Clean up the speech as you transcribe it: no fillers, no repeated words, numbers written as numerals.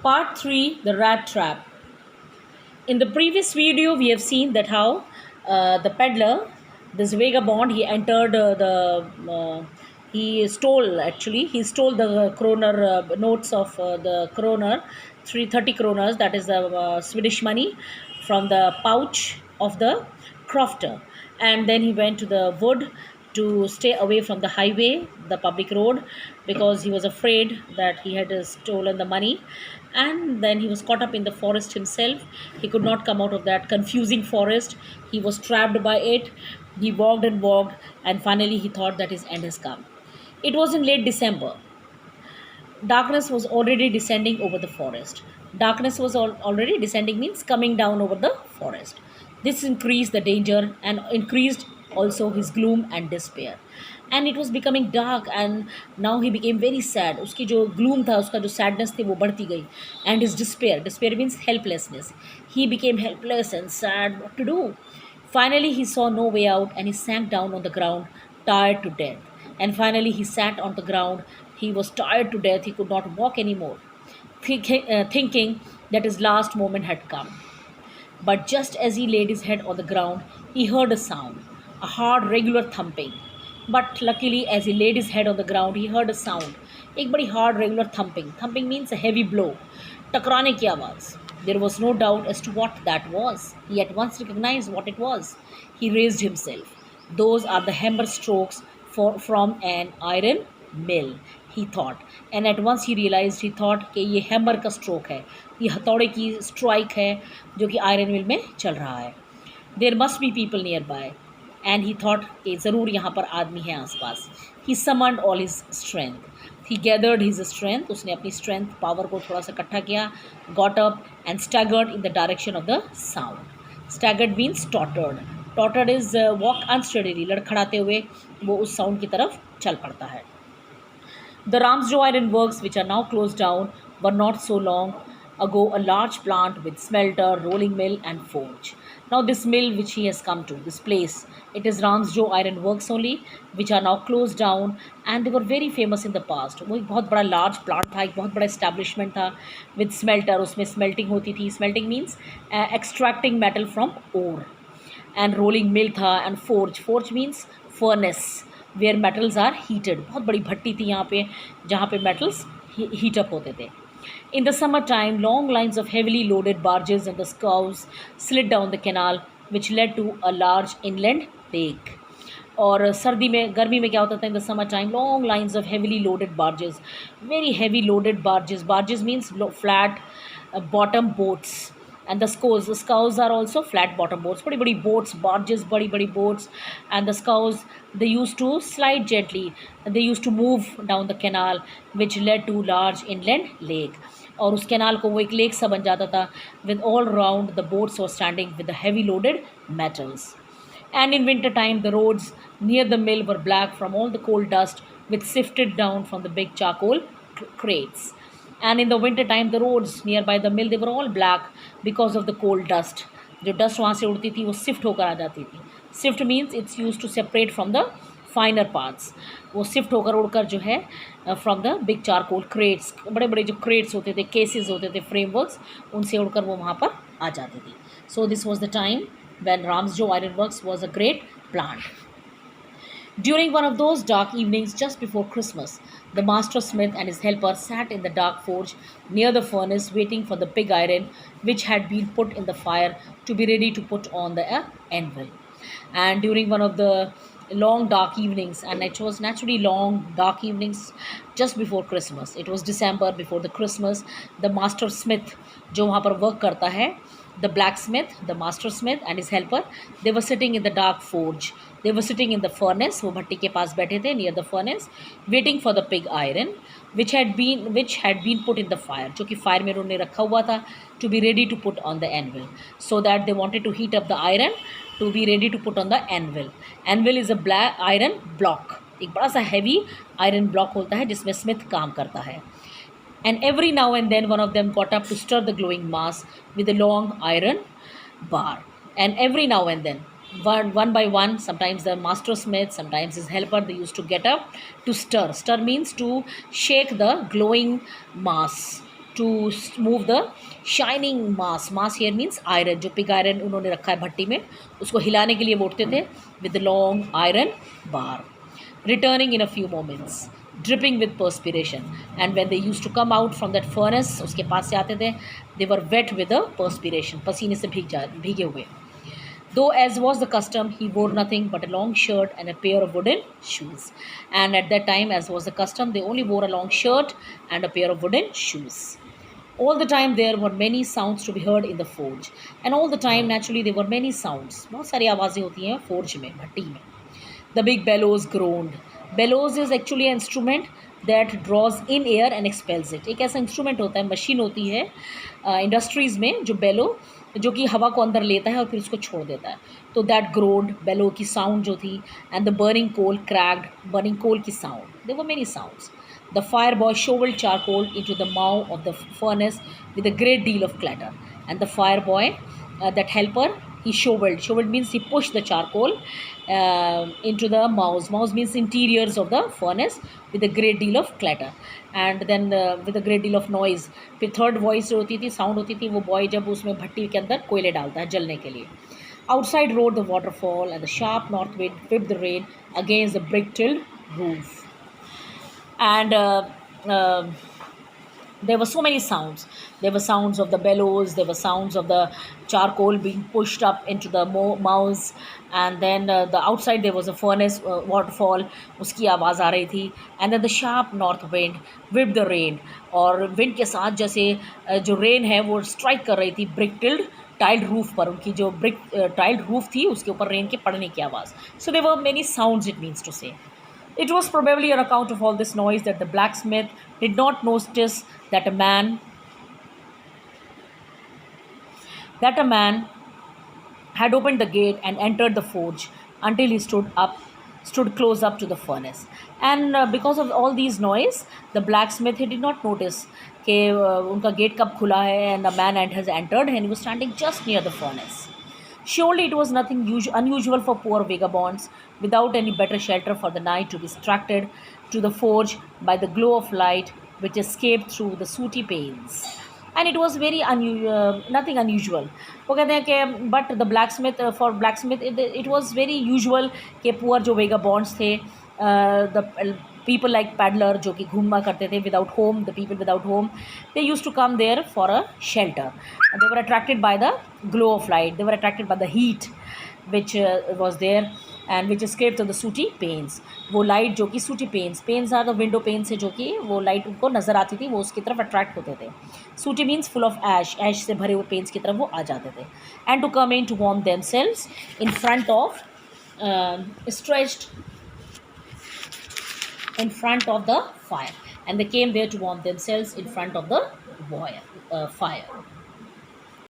Part 3, The Rat Trap. In the previous video, we have seen that how the peddler, this vagabond, he entered he stole the kroner notes of the kroner, 330 kroners, that is the Swedish money, from the pouch of the crofter. And then he went to the wood to stay away from the highway, the public road, because he was afraid that he had stolen the money. And then he was caught up in the forest himself. He could not come out of that confusing forest. He was trapped by it. He walked and walked, and finally he thought that his end has come. It was in late December. Darkness was already descending over the forest. Darkness was already descending means coming down over the forest. This increased the danger and increased also his gloom and despair. And it was becoming dark, and now he became very sad. उसकी जो gloom था, उसका जो sadness थी वो बढ़ती गई. And his despair means helplessness. He became helpless and sad. What to do? Finally, he saw no way out, and he sank down on the ground, tired to death. And finally, he sat on the ground. He was tired to death. He could not walk anymore, thinking that his last moment had come. But just as he laid his head on the ground, he heard a sound, a hard, regular thumping. But luckily, as he laid his head on the ground, he heard a sound, एक बड़ी hard, regular thumping. Thumping means a heavy blow. टकराने की आवाज़. There was no doubt as to what that was. He at once recognized what it was. He raised himself. Those are the hammer strokes from an iron mill, he thought. And at once he realized, he thought कि ये hammer का stroke है, ये हथौड़े की strike है जो कि आयरन मिल में चल रहा है. There must be people nearby. And he thought कि ज़रूर यहाँ पर आदमी है आसपास. He summoned all his strength. He gathered his strength. उसने अपनी strength, power को थोड़ा सा इकट्ठा किया. Got up and staggered in the direction of the sound. Staggered means tottered. Tottered is walk unsteadily. लड़खड़ाते हुए वो उस sound की तरफ चल पड़ता है. The Ramsjo Iron Works, which are now closed down, were not so long ago a large plant with smelter, rolling mill and forge. Now this mill which he has come to, this place, it is Ramsjo Iron Works only, which are now closed down, and they were very famous in the past. वो एक बहुत बड़ा large plant था, एक बहुत बड़ा establishment था with smelter. उसमें smelting होती थी. Smelting means extracting metal from ore. And rolling mill था, and forge. Forge means furnace where metals are heated. बहुत बड़ी भट्टी थी यहाँ पे जहाँ पे metals heat up होते थे. In the summertime, long lines of heavily loaded barges and the scows slid down the canal, which led to a large inland lake. और सर्दी में, गर्मी में क्या होता था? In the summertime, long lines of heavily loaded barges, very heavy loaded barges. Barges means flat bottom boats. And the scows are also flat bottom boats. बड़ी बड़ी boats, barges, बड़ी बड़ी boats. And the scows, they used to slide gently. They used to move down the canal, which led to large inland lake. और उस canal को वो एक lake सा बन जाता था. With all round the boats were standing with the heavy loaded metals. And in winter time, the roads near the mill were black from all the coal dust which sifted down from the big charcoal crates. And in the winter time, the roads nearby the mill, they were all black because of the coal dust. जो dust वहाँ से उड़ती थी वो sift होकर आ जाती थी. Sift means it's used to separate from the finer parts. वो sift होकर उड़कर जो है from the big charcoal crates, बड़े बड़े जो crates होते थे, cases होते थे, frameworks, उनसे उड़कर वो वहाँ पर आ जाती थी. So this was the time when Ramsjo Iron Works was a great plant. During one of those dark evenings just before Christmas, the master smith and his helper sat in the dark forge near the furnace waiting for the pig iron which had been put in the fire to be ready to put on the anvil. And during one of the long dark evenings, and it was naturally long dark evenings just before Christmas, it was December before the Christmas, the master smith जो वहाँ पर work करता है, the blacksmith, the master smith and his helper, they were sitting in the dark forge. They were sitting in the furnace. वो भट्टी के पास बैठे थे near the furnace, waiting for the pig iron, which had been put in the fire, जो कि fire में उन्होंने रखा हुआ था, to be ready to put on the anvil, so that they wanted to heat up the iron to be ready to put on the anvil. Anvil is a black iron block. एक बड़ा सा heavy iron block होता है जिसमें smith काम करता है. And every now and then one of them got up to stir the glowing mass with a long iron bar. And every now and then, one by one, sometimes the master smith, sometimes his helper, they used to get up to stir. Stir means to shake the glowing mass, to move the shining mass here means iron, जो pig iron उन्होंने रखा है भट्टी में, उसको हिलाने के लिए वो उठते थे with the long iron bar, returning in a few moments, dripping with perspiration, and when they used to come out from that furnace, उसके पास से आते थे, they were wet with the perspiration, पसीने से भीगे हुए. Though, as was the custom, he wore nothing but a long shirt and a pair of wooden shoes. And at that time, as was the custom, they only wore a long shirt and a pair of wooden shoes. All the time, there were many sounds to be heard in the forge. And all the time, naturally, there were many sounds. बहुत सारी आवाज़ें होती हैं forge में, भट्टी में. The big bellows groaned. Bellows is actually an instrument that draws in air and expels it. एक ऐसा instrument होता है, मशीन होती है इंडस्ट्रीज़ में जो बेलो, जो कि हवा को अंदर लेता है और फिर उसको छोड़ देता है. तो दैट ग्रोन्ड, बेलो की साउंड जो थी, and the burning coal cracked, burning coal की sound. There were many sounds. The fire boy shoveled charcoal into the mouth of the furnace with a great deal of clatter. And the fire boy, that helper, he shoveled means he pushed the charcoal into the mouths means interiors of the furnace with a great deal of clatter, and then with a great deal of noise. फिर third voice जो होती थी, sound होती थी, वो boy जब उसमें भट्टी के अंदर कोयले डालता है जलने के लिए. Outside roared the waterfall, and the sharp north wind whipped the rain against the brick-tilled roof. And there were so many sounds. There were sounds of the bellows, there were sounds of the charcoal being pushed up into the mouths, and then the outside there was a furnace, waterfall, उसकी आवाज़ आ रही थी. And then the sharp north wind whipped the rain, और wind के साथ जैसे जो rain है वो स्ट्राइक कर रही थी ब्रिक टाइल्ड रूफ पर, उनकी जो ब्रिक टाइल्ड रूफ थी उसके ऊपर रेन के पड़ने की आवाज़. So there were many sounds, it means to say. It was probably on account of all this noise that the blacksmith did not notice that a man had opened the gate and entered the forge until he stood close up to the furnace. And because of all these noise, the blacksmith, he did not notice कि उनका gate कब खुला है, and a man has entered and he was standing just near the furnace. Surely it was nothing unusual for poor vagabonds without any better shelter for the night to be distracted to the forge by the glow of light which escaped through the sooty panes. And it was very nothing unusual. वो कहते हैं कि but the blacksmith, for blacksmith it was very usual कि poor जो vagabonds थे, the people like peddler जो कि घूमा करते थे without home, the people without home, they used to come there for a shelter. And they were attracted by the glow of light, they were attracted by the heat which was there and which escaped through the sooty panes. वो light जो कि sooty panes are the window panes है जो कि वो light उनको नज़र आती थी, वो उसकी तरफ अट्रैक्ट होते थे. Sooty means full of ash से भरे हुए panes की तरफ वो आ जाते थे. And to come in to warm themselves in front of stretched in front of the fire, and they came there to warm themselves in front of the fire.